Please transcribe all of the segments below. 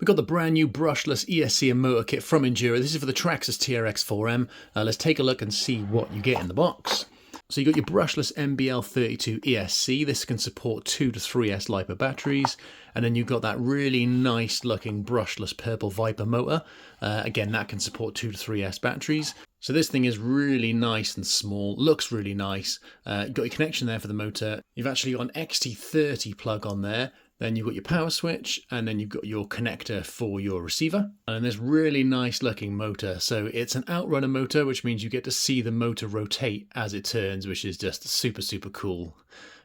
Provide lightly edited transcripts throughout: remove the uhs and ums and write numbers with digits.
We've got the brand new brushless ESC and motor kit from Injora. This is for the Traxxas TRX4M. Let's take a look and see what you get in the box. So you got your brushless MBL32 ESC. This can support 2 to 3S LiPo batteries. And then you've got that really nice looking brushless purple Viper motor. Again, that can support 2 to 3S batteries. So this thing is really nice and small, looks really nice. You've got your connection there for the motor. You've actually got an XT30 plug on there. Then you've got your power switch, and then you've got your connector for your receiver. And this really nice looking motor. So it's an outrunner motor, which means you get to see the motor rotate as it turns, which is just super, super cool.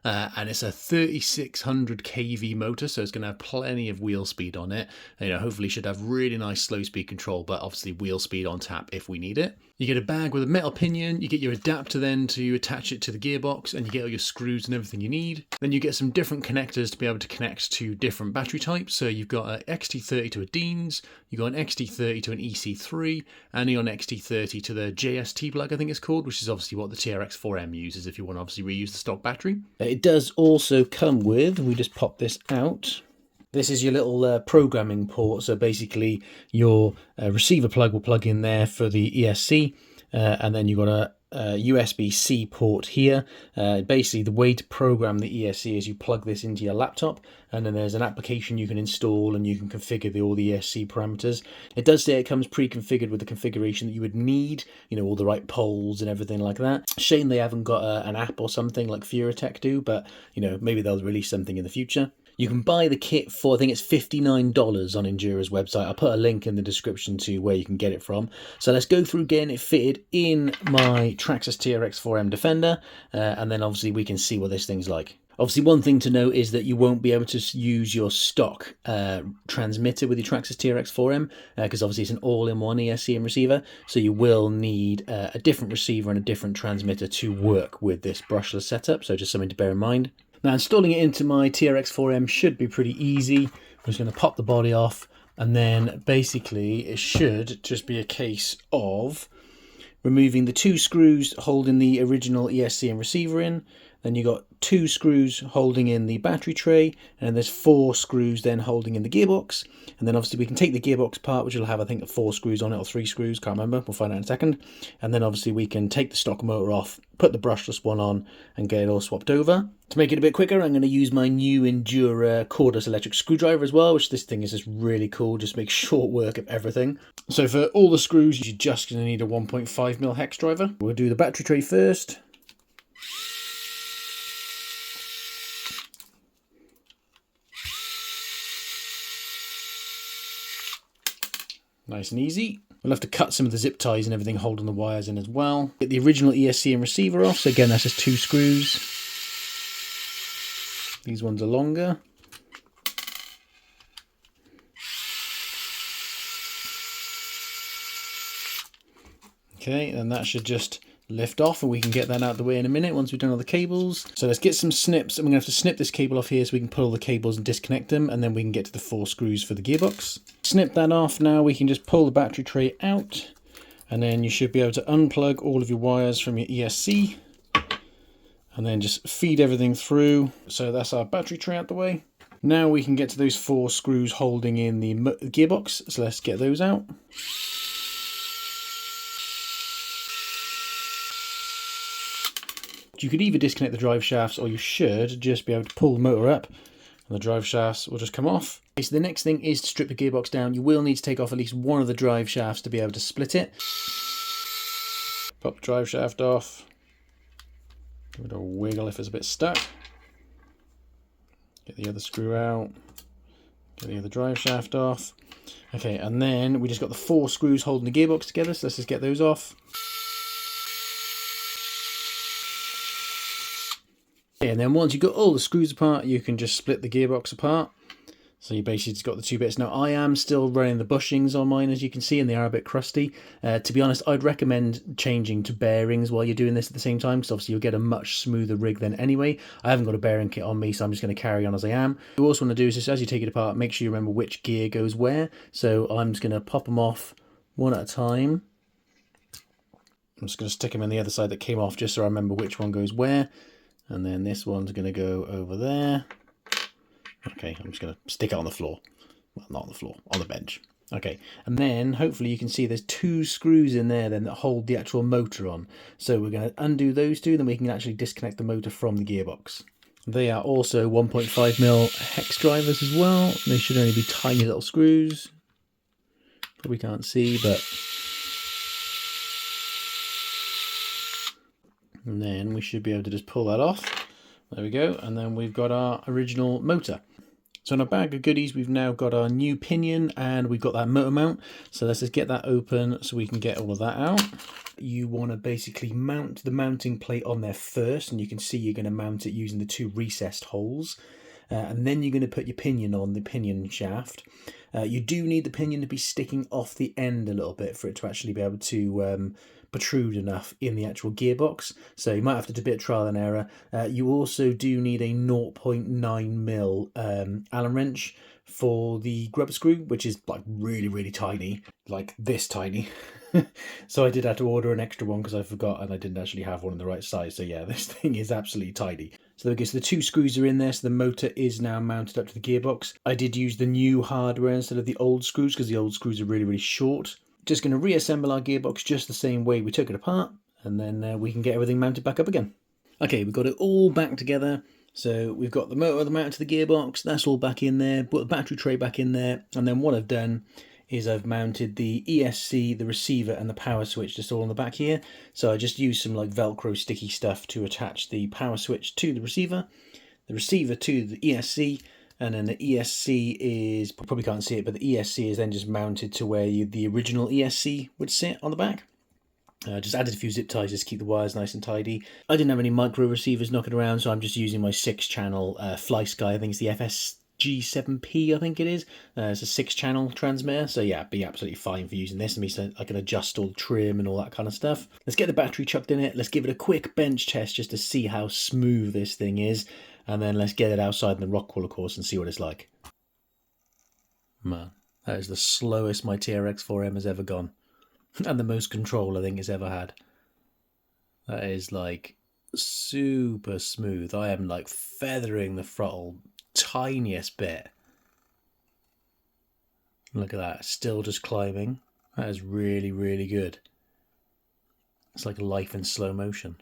And it's a 3600 kV motor, so it's going to have plenty of wheel speed on it. You know, hopefully should have really nice slow speed control, but obviously wheel speed on tap if we need it. You get a bag with a metal pinion, you get your adapter then to attach it to the gearbox, and you get all your screws and everything you need. Then you get some different connectors to be able to connect to different battery types. So you've got an XT30 to a Dean's, you've got an XT30 to an EC3, and you've got an XT30 to the JST plug, I think it's called, which is obviously what the TRX4M uses if you want to obviously reuse the stock battery. It does also come with, we just pop this out, this is your little programming port. So basically your receiver plug will plug in there for the ESC, and then you've got a USB-C port here. Basically the way to program the ESC is you plug this into your laptop, and then there's an application you can install and you can configure all the ESC parameters. It does say it comes pre-configured with the configuration that you would need, you know, all the right poles and everything like that. Shame they haven't got an app or something like Furatech do, but you know, maybe they'll release something in the future. You can buy the kit for, I think it's $59 on Injora's website. I'll put a link in the description to where you can get it from. So let's go through getting it fitted in my Traxxas TRX4M Defender, and then obviously we can see what this thing's like. Obviously, one thing to note is that you won't be able to use your stock transmitter with your Traxxas TRX4M, because obviously it's an all-in-one ESC and receiver, so you will need a different receiver and a different transmitter to work with this brushless setup, so just something to bear in mind. Now, installing it into my TRX4M should be pretty easy. I'm just going to pop the body off, and then basically it should just be a case of removing the 2 screws holding the original ESC and receiver in. Then you got 2 screws holding in the battery tray, and there's 4 screws then holding in the gearbox. And then obviously we can take the gearbox apart, which will have, I think, 4 screws on it, or 3 screws, can't remember, we'll find out in a second. And then obviously we can take the stock motor off, put the brushless one on, and get it all swapped over. To make it a bit quicker, I'm going to use my new Injora cordless electric screwdriver as well, which this thing is just really cool, just makes short work of everything. So for all the screws, you're just going to need a 1.5mm hex driver. We'll do the battery tray first. Nice and easy. We'll have to cut some of the zip ties and everything holding the wires in as well. Get the original ESC and receiver off. So again, that's just 2 screws. These ones are longer. Okay, and that should just lift off, and we can get that out of the way in a minute once we've done all the cables. So let's get some snips, and we're going to have to snip this cable off here so we can pull all the cables and disconnect them, and then we can get to the 4 screws for the gearbox. Snip that off. Now we can just pull the battery tray out, and then you should be able to unplug all of your wires from your ESC, and then just feed everything through. So that's our battery tray out the way. Now we can get to those 4 screws holding in the gearbox, so let's get those out. You could either disconnect the drive shafts, or you should just be able to pull the motor up and the drive shafts will just come off. Okay, so the next thing is to strip the gearbox down. You will need to take off at least one of the drive shafts to be able to split it. Pop the drive shaft off. Give it a wiggle if it's a bit stuck. Get the other screw out. Get the other drive shaft off. Okay, and then we just got the 4 screws holding the gearbox together, so let's just get those off. And then once you've got all the screws apart, you can just split the gearbox apart. So you basically just got the 2 bits. Now I am still running the bushings on mine, as you can see, and they are a bit crusty. To be honest, I'd recommend changing to bearings while you're doing this at the same time, because obviously you'll get a much smoother rig then anyway. I haven't got a bearing kit on me, so I'm just going to carry on as I am. What you also want to do is just, as you take it apart, make sure you remember which gear goes where. So I'm just going to pop them off one at a time. I'm just going to stick them in the other side that came off, just so I remember which one goes where. And then this one's going to go over there. Okay, I'm just going to stick it on the floor. Well, not on the floor, on the bench. Okay, and then hopefully you can see there's 2 screws in there then that hold the actual motor on. So we're going to undo those 2, then we can actually disconnect the motor from the gearbox. They are also 1.5mm hex drivers as well. They should only be tiny little screws. Probably can't see, but... And then we should be able to just pull that off. There we go, and then we've got our original motor. So in our bag of goodies, we've now got our new pinion and we've got that motor mount. So let's just get that open so we can get all of that out. You want to basically mount the mounting plate on there first, and you can see you're going to mount it using the 2 recessed holes. And then you're going to put your pinion on the pinion shaft. You do need the pinion to be sticking off the end a little bit for it to actually be able to protrude enough in the actual gearbox. So you might have to do a bit of trial and error. You also do need a 0.9mm Allen wrench for the grub screw, which is like really tiny, like this tiny. So I did have to order an extra one because I forgot and I didn't actually have one in the right size. So yeah, this thing is absolutely tiny. So there we go. So the 2 screws are in there. So the motor is now mounted up to the gearbox. I did use the new hardware instead of the old screws because the old screws are really short. Just going to reassemble our gearbox just the same way we took it apart, and then we can get everything mounted back up again. Okay, we've got it all back together. So we've got the motor mounted to the gearbox, that's all back in there, put the battery tray back in there, and then what I've done is I've mounted the ESC, the receiver, and the power switch just all on the back here. So I just used some like Velcro sticky stuff to attach the power switch to the receiver to the ESC, and then the ESC is, probably can't see it, but the ESC is then just mounted to where the original ESC would sit on the back. Just added a few zip ties just to keep the wires nice and tidy. I didn't have any micro receivers knocking around, so I'm just using my 6-channel Fly Sky. I think it's the FSG7P, I think it is. It's a 6-channel transmitter, so yeah, be absolutely fine for using this. So I can adjust all the trim and all that kind of stuff. Let's get the battery chucked in it. Let's give it a quick bench test just to see how smooth this thing is. And then let's get it outside in the rock crawler course and see what it's like. Man, that is the slowest my TRX4M has ever gone. And the most control I think it's ever had. That is like super smooth. I am like feathering the throttle tiniest bit. Look at that, still just climbing. That is really good. It's like life in slow motion.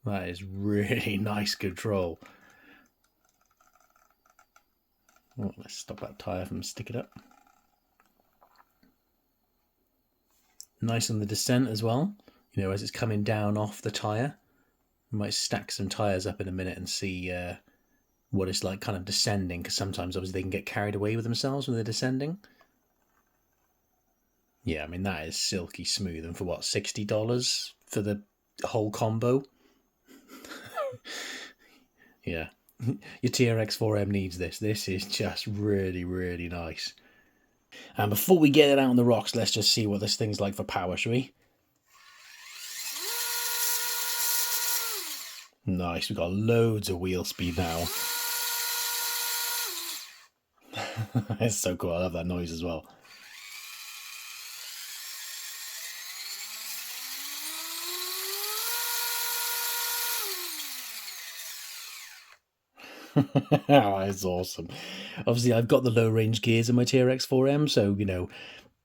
That is really nice control. Oh, let's stop that tyre from sticking up. Nice on the descent as well. You know, as it's coming down off the tyre. We might stack some tyres up in a minute and see what it's like kind of descending, because sometimes obviously they can get carried away with themselves when they're descending. Yeah, I mean, that is silky smooth. And for what, $60 for the whole combo? Yeah, your TRX4M needs this. This is just really nice. And before we get it out on the rocks, let's just see what this thing's like for power, shall we? Nice, we've got loads of wheel speed now. It's so cool, I love that noise as well. Oh, it's awesome. Obviously, I've got the low range gears in my TRX4M, so you know,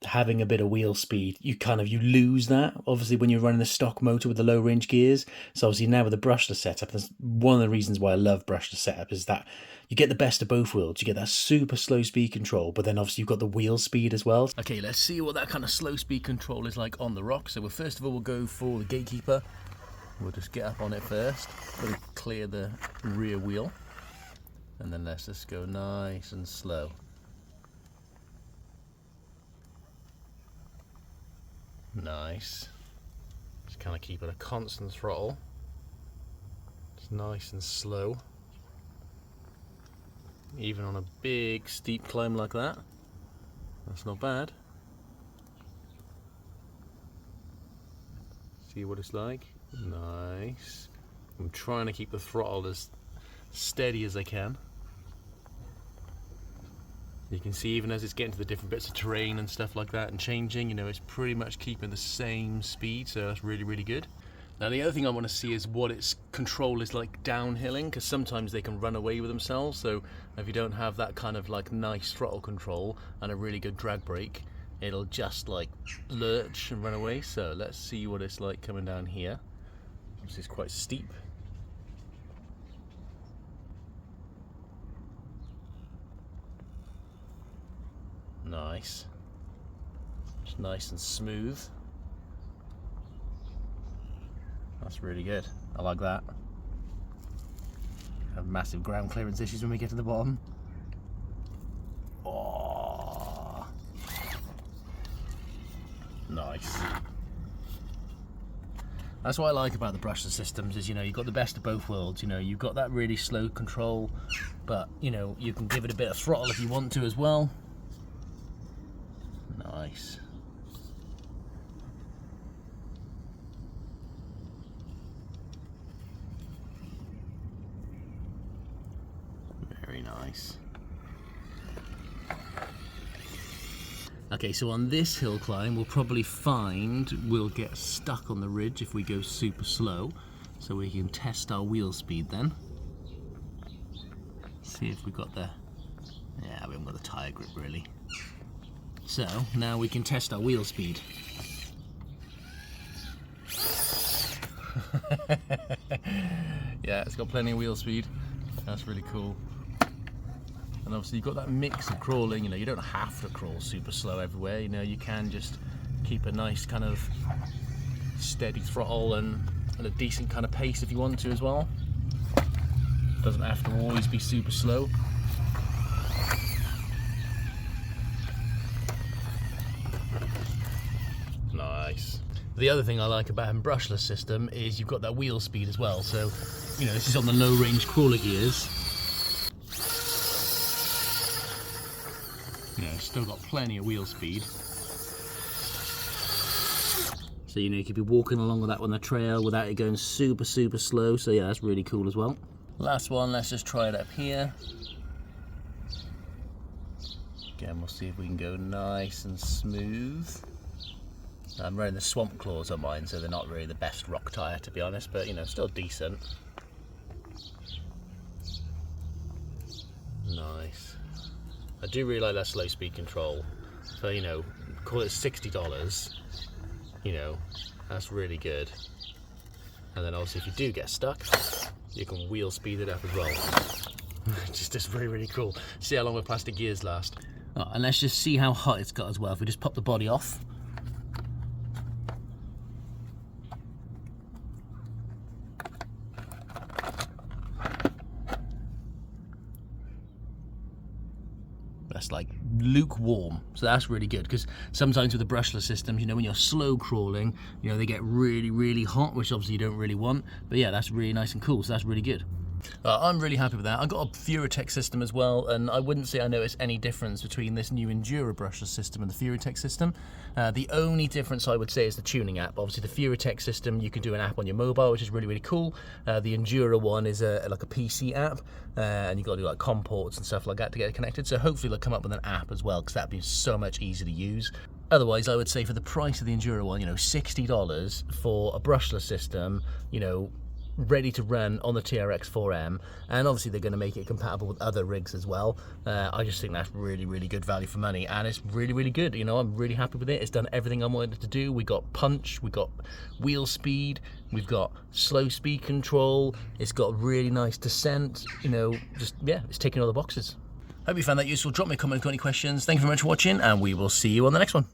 having a bit of wheel speed, you lose that. Obviously, when you're running the stock motor with the low range gears. So obviously now with the brushless setup, that's one of the reasons why I love brushless setup, is that you get the best of both worlds. You get that super slow speed control, but then obviously you've got the wheel speed as well. Okay, let's see what that kind of slow speed control is like on the rock. So first of all, we'll go for the gatekeeper. We'll just get up on it first, clear the rear wheel. And then let's just go nice and slow. Nice. Just kind of keep it a constant throttle. It's nice and slow. Even on a big steep climb like that. That's not bad. See what it's like. Nice. I'm trying to keep the throttle as steady as I can. You can see even as it's getting to the different bits of terrain and stuff like that and changing, you know, it's pretty much keeping the same speed, so that's really good. Now the other thing I want to see is what its control is like downhilling, because sometimes they can run away with themselves. So if you don't have that kind of like nice throttle control and a really good drag brake, it'll just like lurch and run away. So let's see what it's like coming down here. This is quite steep. Nice. Just nice and smooth. That's really good. I like that. Have massive ground clearance issues when we get to the bottom. Oh, nice. That's what I like about the brushless systems is, you know, you've got the best of both worlds. You know, you've got that really slow control, but, you know, you can give it a bit of throttle if you want to as well. Nice. Very nice. Okay, so on this hill climb we'll probably find we'll get stuck on the ridge if we go super slow, so we can test our wheel speed then. See if we got the, yeah, we haven't got the tyre grip really. So now we can test our wheel speed. Yeah, it's got plenty of wheel speed. That's really cool. And obviously you've got that mix of crawling, you know, you don't have to crawl super slow everywhere, you know, you can just keep a nice kind of steady throttle and a decent kind of pace if you want to as well. Doesn't have to always be super slow. Nice. The other thing I like about a brushless system is you've got that wheel speed as well, so, you know, this is on the low range crawler gears. You know, still got plenty of wheel speed. So, you know, you could be walking along with that on the trail without it going super slow, so yeah, that's really cool as well. Last one, let's just try it up here. Again, we'll see if we can go nice and smooth. I'm running the Swamp Claws on mine, so they're not really the best rock tyre to be honest, but you know, still decent. Nice. I do really like that slow speed control. So, you know, call it $60, you know, that's really good. And then obviously if you do get stuck, you can wheel speed it up as well. Just really cool. See how long the plastic gears last. Oh, and let's just see how hot it's got as well. If we just pop the body off. That's like lukewarm, so that's really good, because sometimes with the brushless systems, you know, when you're slow crawling, you know, they get really hot, which obviously you don't really want. But yeah, that's really nice and cool, so that's really good. I'm really happy with that. I got a Furatech system as well, and I wouldn't say I noticed any difference between this new Injora brushless system and the Furatech system. The only difference I would say is the tuning app. Obviously the Furatech system, you can do an app on your mobile, which is really cool. The Injora one is like a PC app, and you've got to do like COM ports and stuff like that to get it connected. So hopefully they'll come up with an app as well, because that'd be so much easier to use. Otherwise, I would say for the price of the Injora one, you know, $60 for a brushless system, you know, ready to run on the TRX4M, and obviously they're going to make it compatible with other rigs as well. I just think that's really good value for money, and it's really good. You know, I'm really happy with it. It's done everything I wanted it to do. We got punch, we got wheel speed, we've got slow speed control, it's got really nice descent, you know, just, yeah, it's ticking all the boxes. Hope you found that useful. Drop me a comment if you've got any questions. Thank you very much for watching, and we will see you on the next one.